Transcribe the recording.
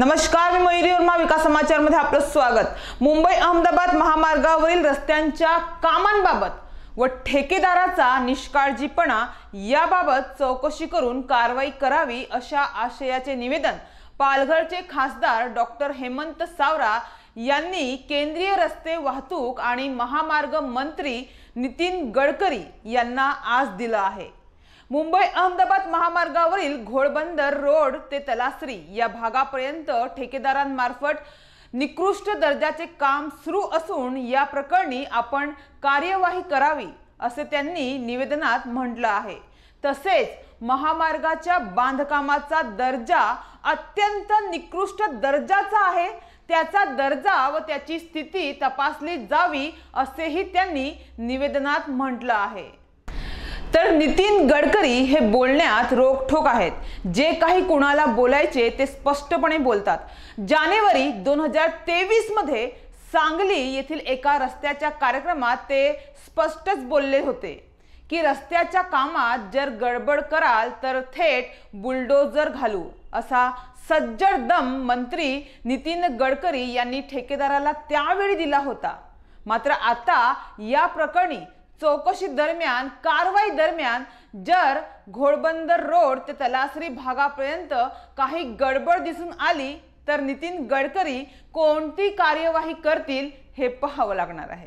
नमस्कार, मी मयुरी वर्मा. विकास समाचार मध्ये आपलं स्वागत. मुंबई अहमदाबाद महामार्गावरील रस्त्यांच्या कामांबाबत व ठेकेदाराचा निष्काळजीपणा याबाबत चौकशी करून कारवाई करावी अशा आशयाचे निवेदन पालघरचे खासदार डॉक्टर हेमंत सावरा यांनी केंद्रीय रस्ते वाहतूक आणि महामार्ग मंत्री नितीन गडकरी यांना आज दिलं आहे. मुंबई अहमदाबाद महामार्गावरील घोडबंदर रोड ते तलासरी या भागापर्यंत ठेकेदारांमार्फत निकृष्ट दर्जाचे काम सुरू असून या प्रकरणी आपण कार्यवाही करावी असे त्यांनी निवेदनात म्हटलं आहे. तसेच महामार्गाच्या बांधकामाचा दर्जा अत्यंत निकृष्ट दर्जाचा आहे, त्याचा दर्जा व त्याची स्थिती तपासली जावी असेही त्यांनी निवेदनात म्हटलं आहे. तर नितीन गडकरी हे बोलण्यात रोकठोक आहेत. जे काही कुणाला बोलायचे ते स्पष्टपणे बोलतात. जानेवारी 2023 मध्ये सांगली येथील एका रस्त्याच्या कार्यक्रमात ते स्पष्टच बोलले होते की रस्त्याच्या कामात जर गडबड कराल तर थेट बुलडोजर घालू असा सज्जड दम मंत्री नितीन गडकरी यांनी ठेकेदाराला त्यावेळी दिला होता. मात्र आता या प्रकरणी चौकशी दरम्यान कारवाई दरम्यान जर घोडबंदर रोड ते तलासरी भागापर्यंत काही गडबड दिसून आली तर नितीन गडकरी कोणती कार्यवाही करतील हे पाहावं लागणार आहे.